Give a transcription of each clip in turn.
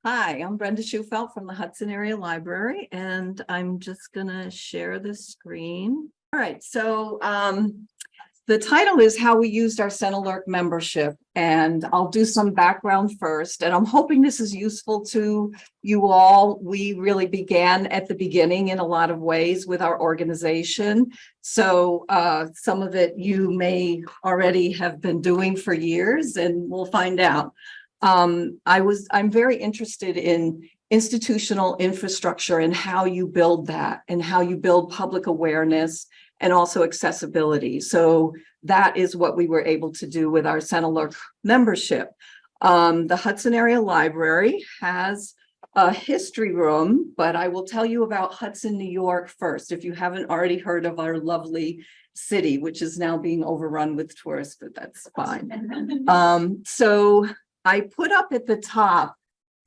Hi, I'm Brenda Shufelt from the Hudson Area Library, and I'm just gonna share the screen. All right, so the title is How We Used Our SENYLRC Membership, and I'll do some background first, and I'm hoping this is useful to you all. We really began at the beginning in a lot of ways with our organization. So some of it you may already have been doing for years, and we'll find out. I'm very interested in institutional infrastructure and how you build that and how you build public awareness and also accessibility. So that is what we were able to do with our SENYLRC membership. The Hudson Area Library has a history room, but I will tell you about Hudson, New York first, if you haven't already heard of our lovely city, which is now being overrun with tourists, but that's fine. So I put up at the top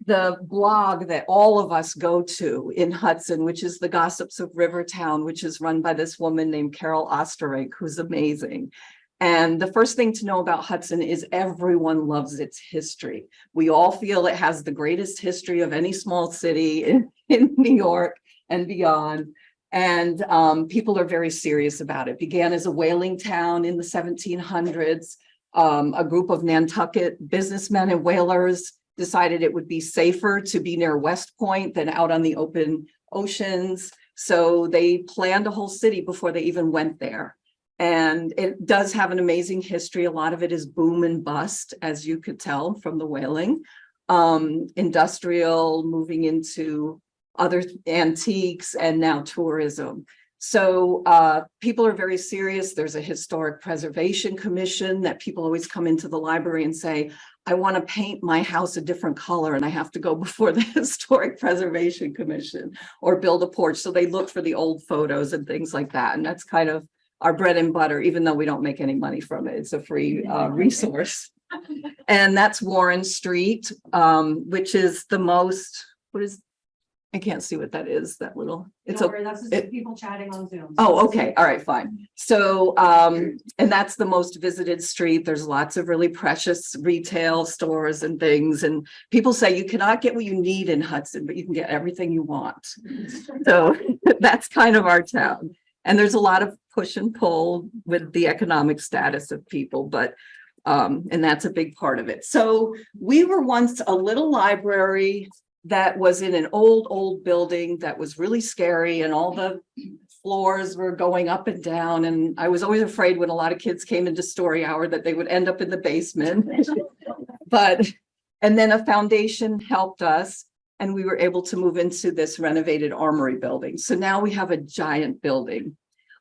the blog that all of us go to in Hudson, which is the Gossips of Rivertown, which is run by this woman named Carol Osterink, who's amazing. And the first thing to know about Hudson is everyone loves its history. We all feel it has the greatest history of any small city in New York and beyond. And people are very serious about it. It began as a whaling town in the 1700s. A group of Nantucket businessmen and whalers decided it would be safer to be near West Point than out on the open oceans. So they planned a whole city before they even went there. And it does have an amazing history. A lot of it is boom and bust, as you could tell from the whaling. Industrial, moving into other antiques, and now tourism. So people are very serious. There's a historic preservation commission that people always come into the library and say, I want to paint my house a different color and I have to go before the historic preservation commission or build a porch. So they look for the old photos and things like that. And that's kind of our bread and butter, even though we don't make any money from it. It's a free resource. And that's Warren Street, which is the most, I can't see what that is, that little, it's that's just people chatting on Zoom. Oh, okay. All right, fine. So, and that's the most visited street. There's lots of really precious retail stores and things. And people say you cannot get what you need in Hudson, but you can get everything you want. So that's kind of our town. And there's a lot of push and pull with the economic status of people, but and that's a big part of it. So we were once a little library that was in an old building that was really scary, and all the floors were going up and down. And I was always afraid when a lot of kids came into story hour that they would end up in the basement. And then a foundation helped us, and we were able to move into this renovated armory building. So now we have a giant building.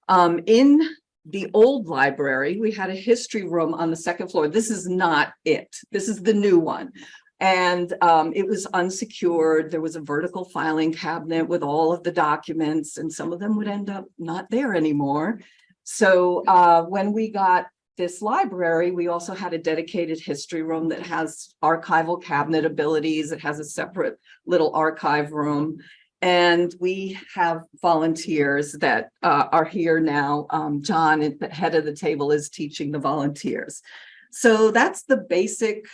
In the old library, we had a history room on the second floor. This is not it. This is the new one. And it was unsecured. There was a vertical filing cabinet with all of the documents, and some of them would end up not there anymore. So when we got this library, we also had a dedicated history room that has archival cabinet abilities. It has a separate little archive room. And we have volunteers that are here now. John at the head of the table is teaching the volunteers. So that's the basic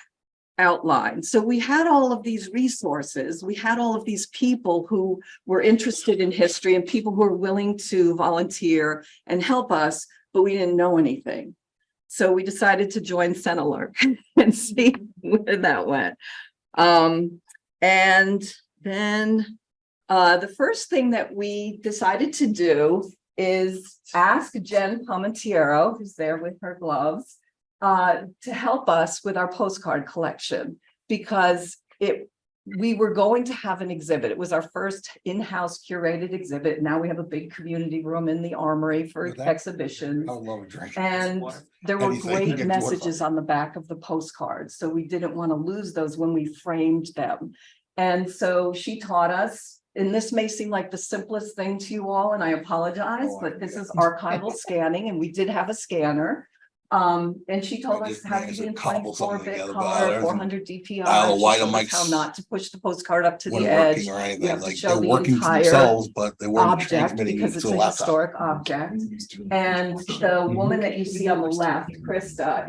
outline. So we had all of these resources. We had all of these people who were interested in history and people who were willing to volunteer and help us, but we didn't know anything. So we decided to join SENYLRC and see where that went. And then the first thing that we decided to do is ask Jen Palmentiero, who's there with her gloves, to help us with our postcard collection, because we were going to have an exhibit. It was our first in-house curated exhibit. Now we have a big community room in the armory for exhibitions. And there were great messages on the back of the postcards. So we didn't want to lose those when we framed them. And so she taught us, and this may seem like the simplest thing to you all, and I apologize, but this is archival scanning, and we did have a scanner. And she told us how to do in 24-bit color, 400 DPI. She told us how not to push the postcard up to the edge. You have to show the entire object because it's a historic object. And the woman that you see on the left, Krista,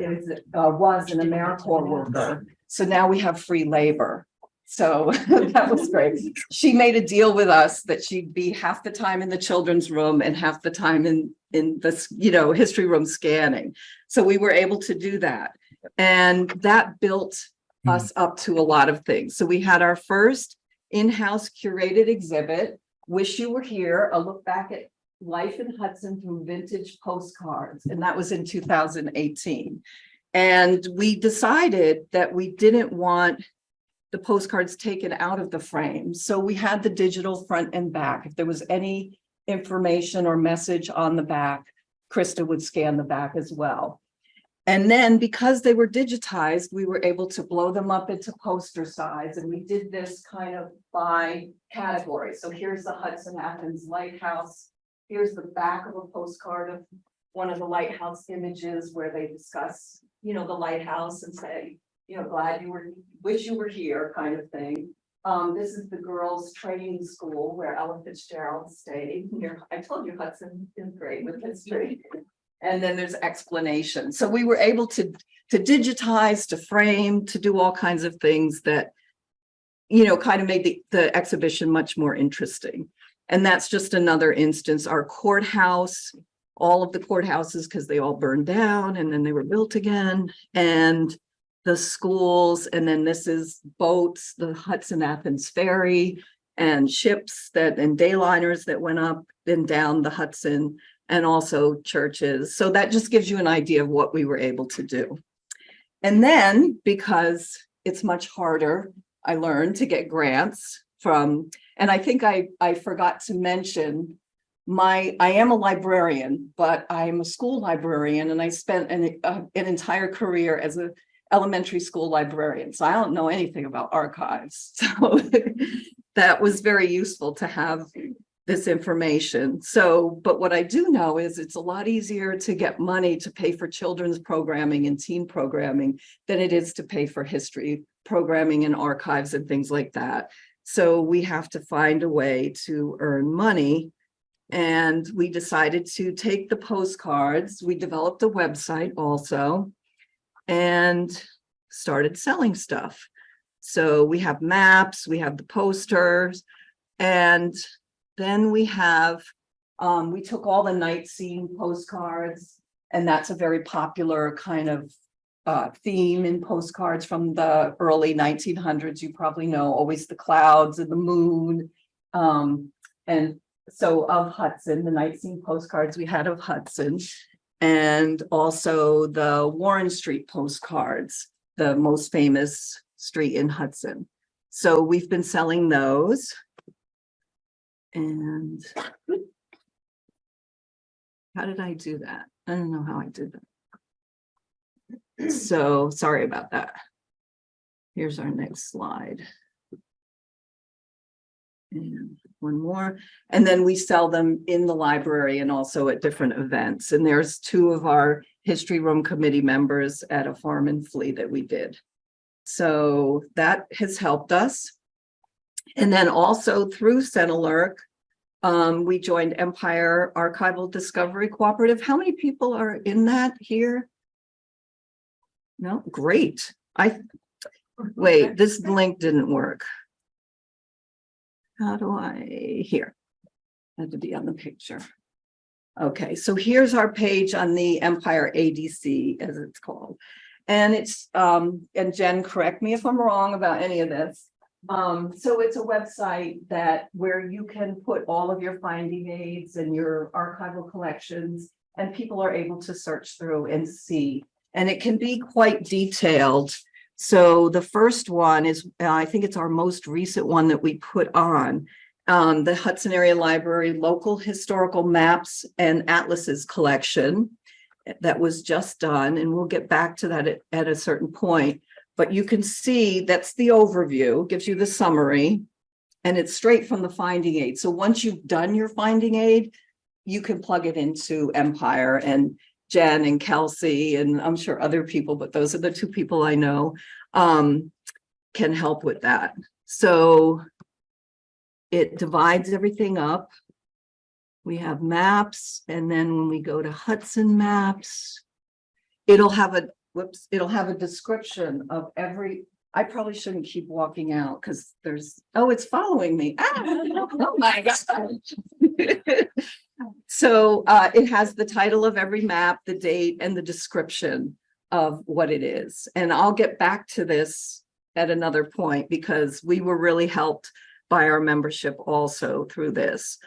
was an AmeriCorps worker. So now we have free labor. So that was great. She made a deal with us that she'd be half the time in the children's room and half the time in this, history room scanning. So we were able to do that. And that built us up to a lot of things. So we had our first in-house curated exhibit, Wish You Were Here, a look back at life in Hudson through vintage postcards. And that was in 2018. And we decided that we didn't want the postcards taken out of the frame. So we had the digital front and back. If there was any information or message on the back, Krista would scan the back as well. And then because they were digitized, we were able to blow them up into poster size. And we did this kind of by category. So here's the Hudson Athens Lighthouse. Here's the back of a postcard of one of the lighthouse images where they discuss, the lighthouse and say, wish you were here kind of thing. This is the girls' training school where Ella Fitzgerald stayed. Here, I told you Hudson is great with history. And then there's explanation. So we were able to digitize, to frame, to do all kinds of things that, kind of made the exhibition much more interesting. And that's just another instance. Our courthouse, all of the courthouses, because they all burned down and then they were built again. And the schools, and then this is boats, the Hudson Athens Ferry, and ships and dayliners that went up and down the Hudson, and also churches. So that just gives you an idea of what we were able to do. And then, because it's much harder, I learned to get grants from, and I think I forgot to mention, I am a librarian, but I'm a school librarian, and I spent an entire career as an elementary school librarian. So I don't know anything about archives. So that was very useful to have this information. So, but what I do know is it's a lot easier to get money to pay for children's programming and teen programming than it is to pay for history programming and archives and things like that. So we have to find a way to earn money. And we decided to take the postcards. We developed a website also and started selling stuff. So we have maps, we have the posters, and then we have, we took all the night scene postcards, and that's a very popular kind of theme in postcards from the early 1900s. You probably know, always the clouds and the moon. And so of Hudson, the night scene postcards we had of Hudson, and also the Warren Street postcards, the most famous street in Hudson. So we've been selling those. And how did I do that? I don't know how I did that. So sorry about that. Here's our next slide. And one more. And then we sell them in the library and also at different events. And there's two of our history room committee members at a farm and flea that we did. So that has helped us. And then also through SENYLRC, we joined Empire Archival Discovery Cooperative. How many people are in that here? No, great. Wait, this link didn't work. How do here? Had to be on the picture. Okay, so here's our page on the Empire ADC, as it's called. And it's, and Jen, correct me if I'm wrong about any of this. So it's a website where you can put all of your finding aids and your archival collections, and people are able to search through and see. And it can be quite detailed. So the first one is, I think it's our most recent one that we put on, the Hudson Area Library Local Historical Maps and Atlases collection that was just done. And we'll get back to that at a certain point. But you can see that's the overview, gives you the summary, and it's straight from the finding aid. So once you've done your finding aid, you can plug it into Empire, and Jen and Kelsey, and I'm sure other people, but those are the two people I know, can help with that. So it divides everything up. We have maps, and then when we go to Hudson Maps, it'll have a description of every I probably shouldn't keep walking out because oh, it's following me. Ah, oh my God. So it has the title of every map, the date, and the description of what it is. And I'll get back to this at another point because we were really helped by our membership also through this,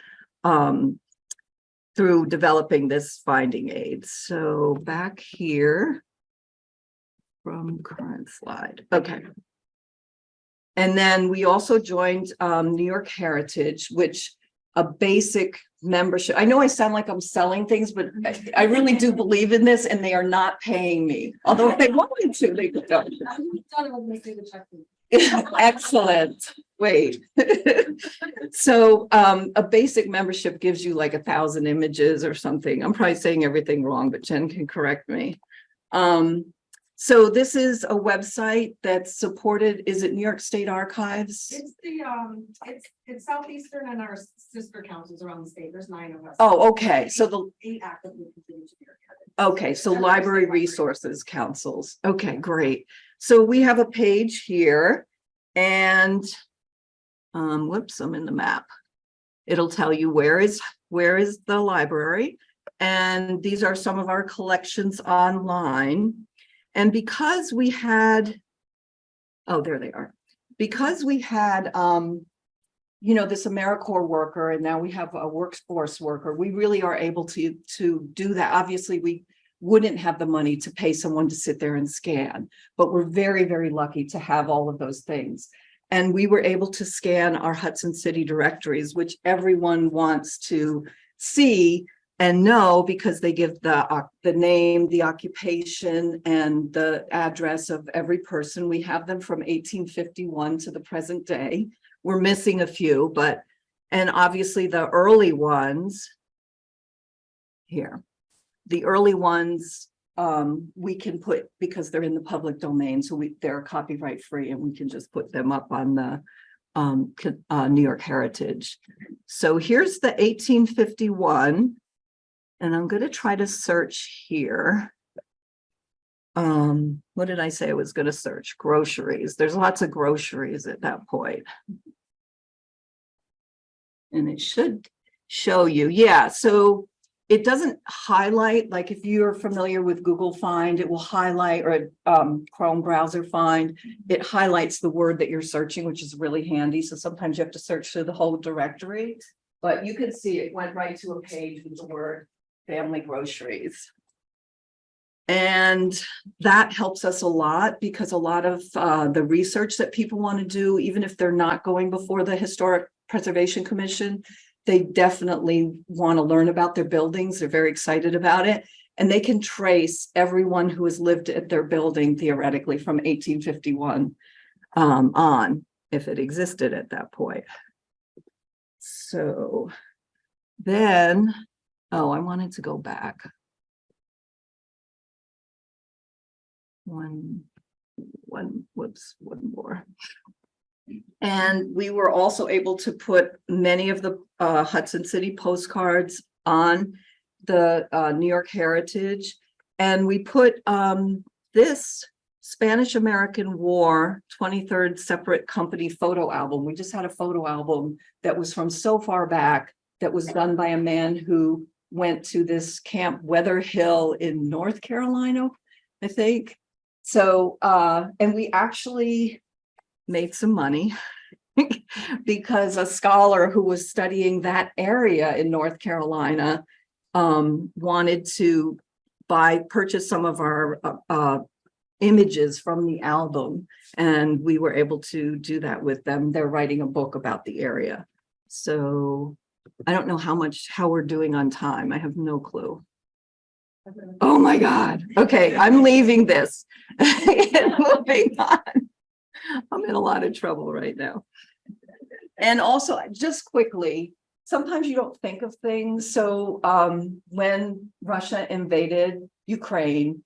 through developing this finding aid. So back here from current slide. Okay. And then we also joined New York Heritage, which a basic membership. I know I sound like I'm selling things, but I really do believe in this and they are not paying me. Although if they wanted to, they could. Excellent. Wait. So a basic membership gives you like 1,000 images or something. I'm probably saying everything wrong, but Jen can correct me. So this is a website that's supported. Is it New York State Archives? It's the, it's Southeastern and our sister councils around the state. There's 9 of us. Oh, okay. So the 8 actively continue to be. okay, so library resources councils. Okay, great. So we have a page here and whoops, I'm in the map. It'll tell you where is the library. And these are some of our collections online. And because we had, oh, there they are. Because we had, you know, this AmeriCorps worker, and now we have a workforce worker, we really are able to do that. Obviously, we wouldn't have the money to pay someone to sit there and scan, but we're very, very lucky to have all of those things. And we were able to scan our Hudson City directories, which everyone wants to see and know because they give the name, the occupation, and the address of every person. We have them from 1851 to the present day. We're missing a few, but, and obviously the early ones here, the early ones we can put because they're in the public domain. So they're copyright free and we can just put them up on the New York Heritage. So here's the 1851. And I'm going to try to search here. What did I say I was going to search? Groceries. There's lots of groceries at that point. And it should show you. Yeah, so it doesn't highlight, like if you're familiar with Google Find, it will highlight, or Chrome browser Find, it highlights the word that you're searching, which is really handy. So sometimes you have to search through the whole directory, but you can see it went right to a page with the word family groceries. And that helps us a lot because a lot of the research that people want to do, even if they're not going before the Historic Preservation Commission, they definitely want to learn about their buildings. They're very excited about it. And they can trace everyone who has lived at their building theoretically from 1851 on, if it existed at that point. So then, oh, I wanted to go back. One more. And we were also able to put many of the Hudson City postcards on the New York Heritage. And we put this Spanish-American War 23rd Separate Company photo album. We just had a photo album that was from so far back that was done by a man who went to this Camp Weather Hill in North Carolina, I think. So, and we actually made some money because a scholar who was studying that area in North Carolina wanted to purchase some of our images from the album, and we were able to do that with them. They're writing a book about the area. So I don't know how we're doing on time. I have no clue. Oh my God. Okay, I'm leaving this. Moving on. I'm in a lot of trouble right now. And also, just quickly, sometimes you don't think of things. So when Russia invaded Ukraine,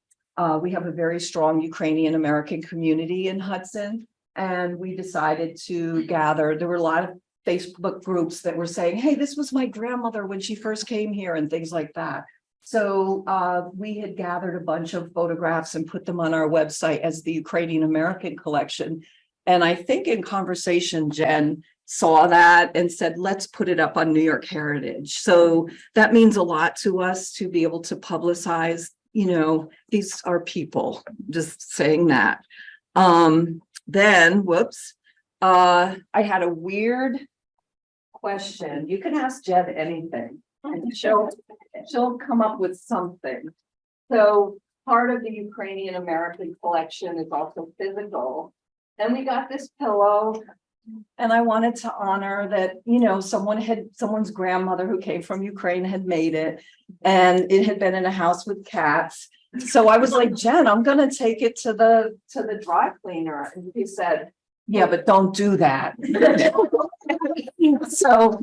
we have a very strong Ukrainian American community in Hudson. And we decided to gather. There were a lot of Facebook groups that were saying, hey, this was my grandmother when she first came here and things like that. So we had gathered a bunch of photographs and put them on our website as the Ukrainian American collection. And I think in conversation, Jen saw that and said, let's put it up on New York Heritage. So that means a lot to us to be able to publicize, these are people, just saying that. Then, whoops, I had a weird question. You can ask Jen anything and she'll come up with something. So part of the Ukrainian American collection is also physical. And we got this pillow. And I wanted to honor that, someone's grandmother who came from Ukraine had made it. And it had been in a house with cats. So I was like, Jen, I'm gonna take it to the dry cleaner. And he said, yeah, but don't do that. So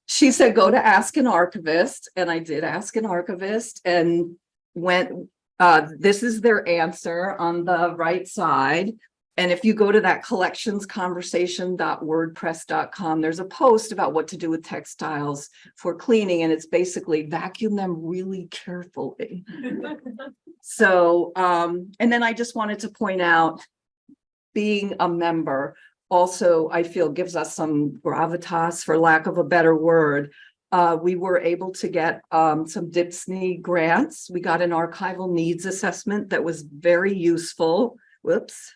she said, go to ask an archivist. And I did ask an archivist and this is their answer on the right side. And if you go to that collectionsconversation.wordpress.com, there's a post about what to do with textiles for cleaning. And it's basically vacuum them really carefully. So, and then I just wanted to point out, being a member also, I feel, gives us some gravitas, for lack of a better word. We were able to get some DIPSNY grants. We got an archival needs assessment that was very useful. Whoops,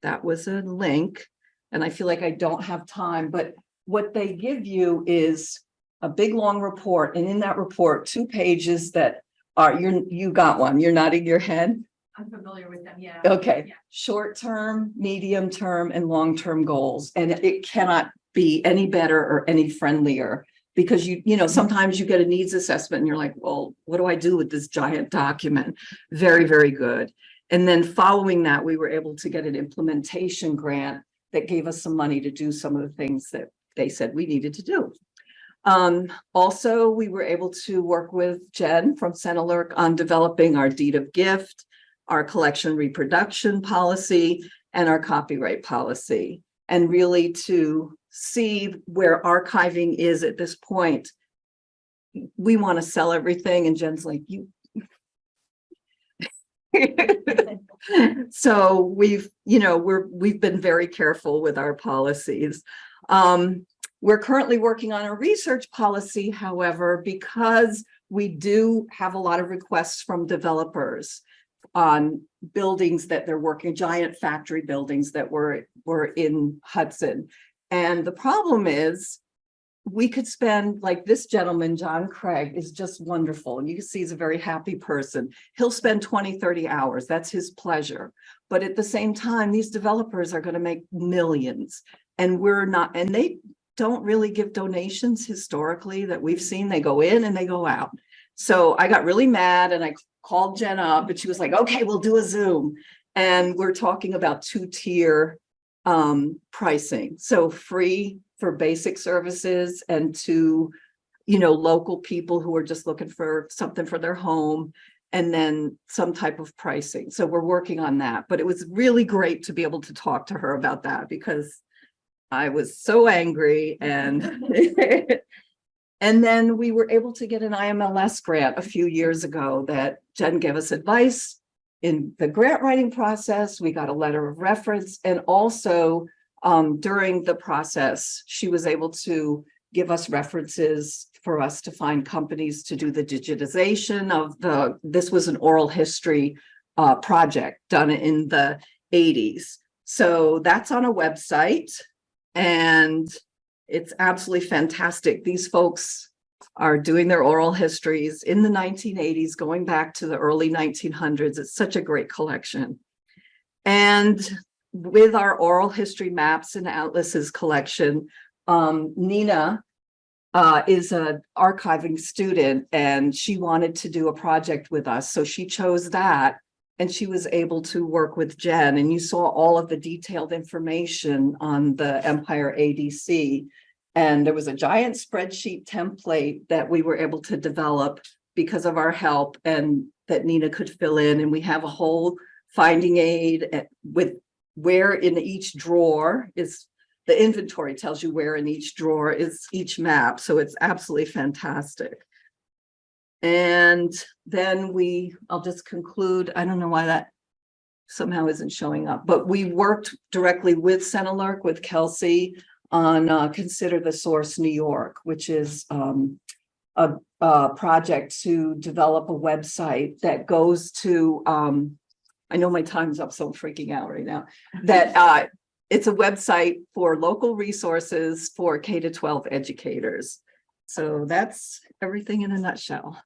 that was a link. And I feel like I don't have time, but what they give you is a big long report. And in that report, 2 pages that are, you got one, you're nodding your head. I'm familiar with them, yeah. Okay, Yeah. short-term, medium-term, and long-term goals. And it cannot be any better or any friendlier, because sometimes you get a needs assessment and you're like, well, what do I do with this giant document? Very, very good. And then following that, we were able to get an implementation grant that gave us some money to do some of the things that they said we needed to do. Also, we were able to work with Jen from SENYLRC on developing our deed of gift, our collection reproduction policy, and our copyright policy. And really to see where archiving is at this point. We want to sell everything, and Jen's like, you. So we've been very careful with our policies. We're currently working on a research policy, however, because we do have a lot of requests from developers on buildings that they're working, giant factory buildings that were in Hudson. And the problem is, we could spend, like this gentleman, John Craig, is just wonderful. And you can see he's a very happy person. He'll spend 20, 30 hours. That's his pleasure. But at the same time, these developers are going to make millions. And we're not, and they don't really give donations historically that we've seen. They go in and they go out. So I got really mad and I called Jen up, and she was like, okay, we'll do a Zoom. And we're talking about 2-tier pricing. So free for basic services, and to, local people who are just looking for something for their home, and then some type of pricing. So we're working on that, but it was really great to be able to talk to her about that, because I was so angry. And and then we were able to get an IMLS grant a few years ago that Jen gave us advice in the grant writing process. We got a letter of reference, and also during the process, she was able to give us references for us to find companies to do the digitization of this was an oral history project done in the 80s. So that's on a website, and it's absolutely fantastic. These folks are doing their oral histories in the 1980s, going back to the early 1900s. It's such a great collection. And with our oral history maps and atlases collection, Nina is an archiving student, and she wanted to do a project with us. So she chose that, and she was able to work with Jen. And you saw all of the detailed information on the Empire ADC. And there was a giant spreadsheet template that we were able to develop because of our help, and that Nina could fill in. And we have a whole finding aid with where in each drawer is, the inventory tells you where in each drawer is each map. So it's absolutely fantastic. And then I'll just conclude, I don't know why that somehow isn't showing up, but we worked directly with SENYLRC, with Kelsey on Consider the Source New York, which is a project to develop a website that goes to, I know my time's up, so I'm freaking out right now, that it's a website for local resources for K-12 educators. So that's everything in a nutshell.